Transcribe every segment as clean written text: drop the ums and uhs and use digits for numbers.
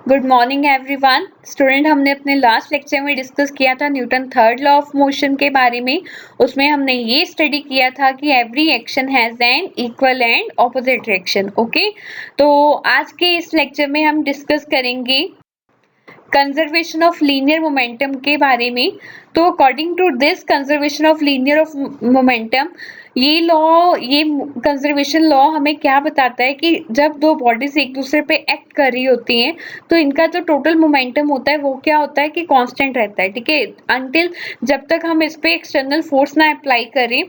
Good morning everyone. Student, हमने अपने last lecture में डिस्कस किया था Newton third law of motion के बारे में। उसमें हमने ये स्टडी किया था कि every action has an equal and opposite reaction. Okay, तो आज के इस लेक्चर में हम डिस्कस करेंगे कंजर्वेशन ऑफ लीनियर मोमेंटम के बारे में। तो according to this conservation of linear of momentum, ये कंजर्वेशन लॉ हमें क्या बताता है कि जब दो बॉडीज एक दूसरे पे एक्ट कर रही होती हैं तो इनका जो टोटल मोमेंटम होता है वो क्या होता है कि कांस्टेंट रहता है। ठीक है, अंटिल जब तक हम इस पे एक्सटर्नल फोर्स ना अप्लाई करें।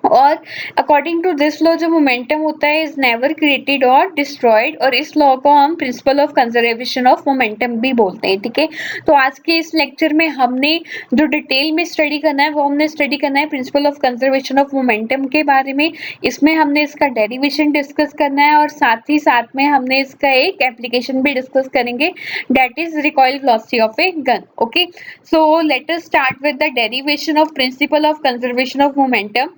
और अकॉर्डिंग टू दिस लॉ जो मोमेंटम होता है इज नेवर क्रिएटेड और डिस्ट्रॉयड, और इस लॉ को हम principal of conservation of momentum भी बोलते हैं। ठीक है, तो आज के इस लेक्चर में हमने जो डिटेल में स्टडी करना है वो हमने स्टडी करना है principle of conservation of momentum के बारे में। इसमें हमने इसका डेरिवेशन डिस्कस करना है और साथ में हमने इसका एक एप्लीकेशन भी डिस्कस करेंगे, that is recoil velocity of a gun. Okay, so let us start with the derivation of principal of conservation of momentum.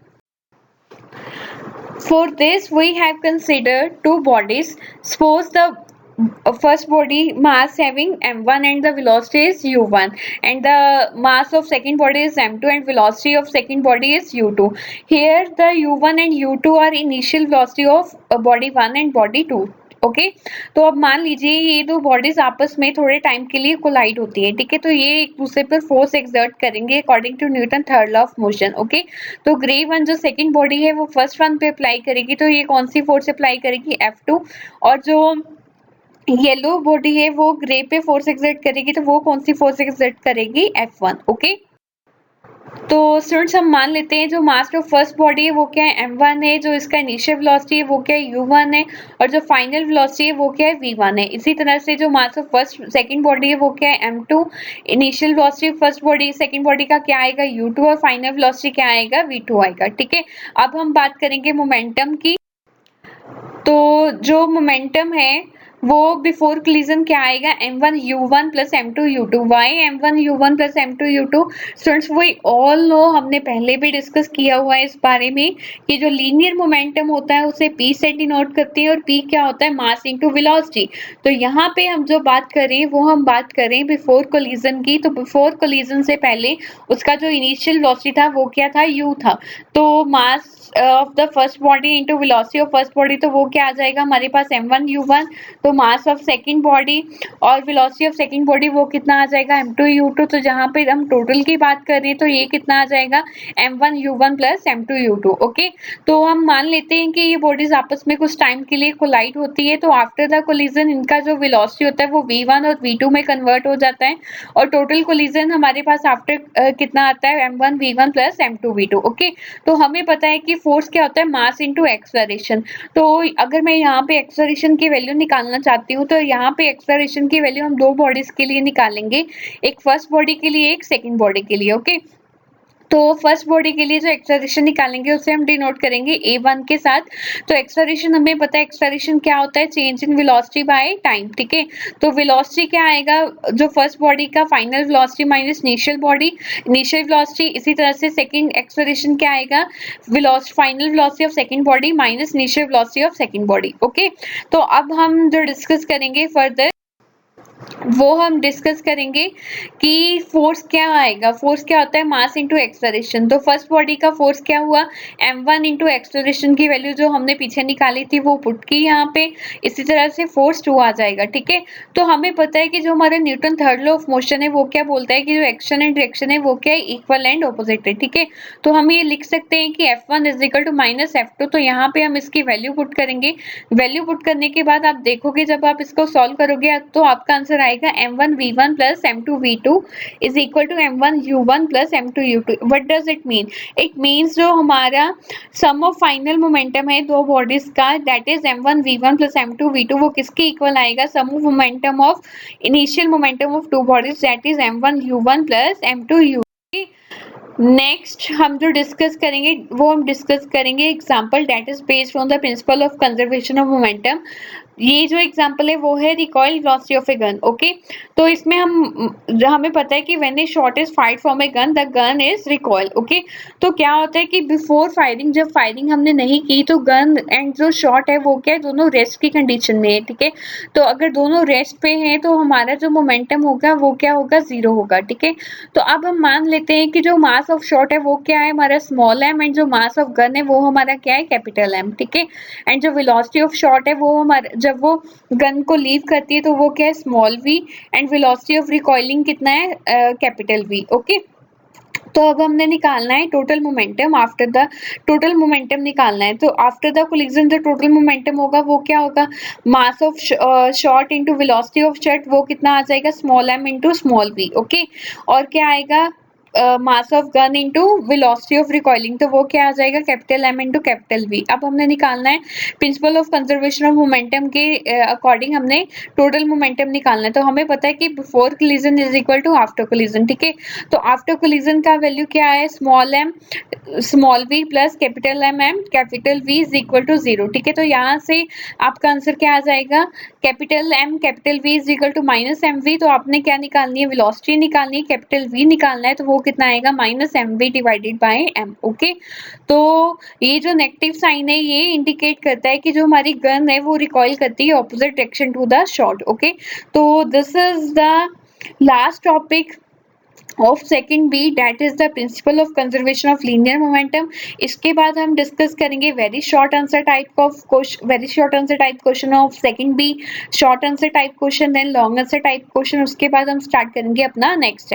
For this, we have considered two bodies. Suppose the first body mass having m1 and the velocity is u1, and the mass of second body is m2 and velocity of second body is u2. Here the u1 and u2 are initial velocity of body 1 and body 2. Okay, तो अब मान लीजिए ये दो bodies आपस में थोड़े time के लिए कोलाइड होती है। ठीक है, तो ये एक दूसरे पर फोर्स एक्सर्ट करेंगे according to Newton third law of motion. Okay, तो ग्रे वन जो सेकंड बॉडी है वो फर्स्ट वन पे अप्लाई करेगी, तो ये कौन सी फोर्स अप्लाई करेगी, F2। और जो येलो बॉडी है वो ग्रे पे फोर्स एक्सर्ट करेगी, तो वो कौन सी फोर्स एक्सर्ट करेगी, F1। ओके, तो स्टूडेंट्स हम मान लेते हैं जो मास ऑफ फर्स्ट बॉडी है वो क्या है, m1 है, जो इसका इनिशियल वेलोसिटी है वो क्या है, u1 है, और जो फाइनल वेलोसिटी है वो क्या है, v1 है। इसी तरह से जो mass of first second body है वो क्या है, m2, initial velocity first body second body का क्या आएगा, u2, और फाइनल वेलोसिटी क्या आएगा, v2 आएगा। ठीक है, अब हम बात करेंगे मोमेंटम की। तो जो मोमेंटम है वो बिफोर कोलिजन क्या आएगा, m1 u1 प्लस m2 u2। Why m1 u1 प्लस m2 u2? स्टूडेंट्स वही ऑल नो हमने पहले भी डिस्कस किया हुआ है इस बारे में कि जो लीनियर मोमेंटम होता है उसे p से डिनोट करते हैं, और p क्या होता है, मास इनटू वेलोसिटी। तो यहाँ पे हम जो बात करें वो हम बात करें बिफोर कोलिजन की। तो बिफोर कोलिजन से पहले उसका जो इनिशियल वेलोसिटी था वो क्या था, u था। तो mass of the first body into velocity of first body, तो वो क्या आ जाएगा हमारे पास, m1 u1। तो मास ऑफ सेकंड बॉडी और वेलोसिटी ऑफ सेकंड बॉडी वो कितना आ जाएगा, m2 u2। तो जहाँ पे हम टोटल की बात कर रहे हैं तो ये कितना आ जाएगा, m1 u1 प्लस m2 u2। ओके, तो हम मान लेते हैं कि ये बॉडीज आपस में कुछ टाइम के लिए कोलाइड होती है, तो आफ्टर द कोलिजन इनका जो वेलोसिटी होता है वो v1 और v2 में कन्वर्ट हो जाता है, और टोटल कोलिजन हमारे पास आफ्टर कितना आता है, m1 v1 plus m2 v2। Okay, तो हमें पता है कि फोर्स क्या होता है, मास इनटू एक्सेलरेशन। तो अगर मैं यहाँ पे एक्सेलरेशन की वैल्यू निकालना चाहती हूँ तो यहाँ पे एक्सेलरेशन की वैल्यू हम दो बॉडीज के लिए निकालेंगे, एक फर्स्ट बॉडी के लिए, एक सेकंड बॉडी के लिए। ओके, तो फर्स्ट बॉडी के लिए जो एक्सेलरेशन निकालेंगे उसे हम डिनोट करेंगे a1 के साथ। तो एक्सेलरेशन हमें पता है, एक्सेलरेशन क्या होता है, change in velocity by time. ठीक है, तो वेलोसिटी क्या आएगा, जो फर्स्ट बॉडी का final velocity minus initial velocity. इसी तरह से सेकंड एक्सेलरेशन क्या आएगा, velocity final velocity of second body minus initial velocity of second body. Okay, तो अब हम जो डिस्कस करेंगे फर्दर वो हम डिस्कस करेंगे कि फोर्स क्या आएगा। फोर्स क्या होता है, मास इनटू एक्सेलरेशन। तो फर्स्ट बॉडी का फोर्स क्या हुआ, m1 इनटू एक्सेलरेशन की वैल्यू जो हमने पीछे निकाली थी वो पुट की यहाँ पे। इसी तरह से फोर्स 2 आ जाएगा। ठीक है, तो हमें पता है कि जो हमारा Newton third law of motion है वो क्या बोलता है कि जो एक्शन एंड रिएक्शन है वो क्या है, इक्वल एंड ऑपोजिट है। ठीक है, तो हम ये लिख सकते हैं कि F1 is equal to minus F2। तो यहाँ पे हम इसकी वैल्यू पुट करेंगे। वैल्यू पुट करने के बाद आप देखोगे जब आप इसको सॉल्व करोगे तो आपका आंसर आएगा m1 v1 plus m2 v2 is equal to m1 u1 plus m2 u2। what does it mean? it means जो हमारा सम ऑफ फाइनल मोमेंटम है दो बॉडीज का, that is m1 v1 plus m2 v2, वो किसके equal आएगा, sum of momentum of initial momentum of two bodies, that is m1 u1 plus m2 u2। Next हम जो डिस्कस करेंगे वो हम डिस्कस करेंगे example that is based on the principle of conservation of momentum. ये जो example है वो है recoil velocity of a gun. Okay, तो इसमें हमें पता है कि when a shot is fired from a gun the gun is recoil. Okay, तो क्या होता है कि बिफोर फायरिंग, जब फायरिंग हमने नहीं की तो गन एंड जो शॉट है वो क्या है, दोनों रेस्ट की कंडीशन में है। ठीक है, तो अगर दोनों रेस्ट पे हैं तो हमारा जो मोमेंटम होगा वो क्या होगा, 0 होगा। ठीक है, तो अब हम मान लेते हैं कि जो मास ऑफ शॉट है वो क्या है हमारा स्मॉल एम, एंड जो मास ऑफ गन है वो हमारा क्या है, कैपिटल एम। ठीक है, एंड जो वेलोसिटी ऑफ शॉट है वो हमारा, जब वो गन को लीव करती है तो वो क्या है, small v, and velocity of recoiling कितना है, कैपिटल वी। ओके, तो अब हमने निकालना है total momentum after the, total momentum निकालना है। तो आफ्टर द कोलिजन जो टोटल मोमेंटम होगा वो क्या होगा, mass of shot into velocity of shot, वो कितना आ जाएगा, small m into small v. Okay, और क्या आएगा, mass of gun into velocity of recoiling, तो वो क्या आ जाएगा, capital M into capital V. अब हमने निकालना है principle of conservation of momentum के अकॉर्डिंग हमने टोटल मोमेंटम निकालना है। तो हमें पता है कि before collision is equal to after collision. ठीक है, तो आफ्टर कोलिजन का वैल्यू क्या है, small M small V plus capital M M capital V is equal to 0। ठीक है, तो यहाँ से आपका आंसर क्या आ जाएगा, capital M capital V is equal to minus M V. तो आपने क्या निकालनी है, वेलोसिटी निकालनी है, कैपिटल वी निकालना है, तो वो कितना आएगा, minus M V divided by M. Okay, तो ये जो नेगेटिव साइन है ये इंडिकेट करता है कि जो हमारी गन है वो रिकॉइल करती है opposite direction to the shot. Okay, तो this is the last topic of second B, that is the principle of conservation of linear momentum. इसके बाद हम डिस्कस करेंगे very short answer type of question, very short answer type question of second B, short answer type question, then long answer type question. उसके बाद हम start करेंगे अपना next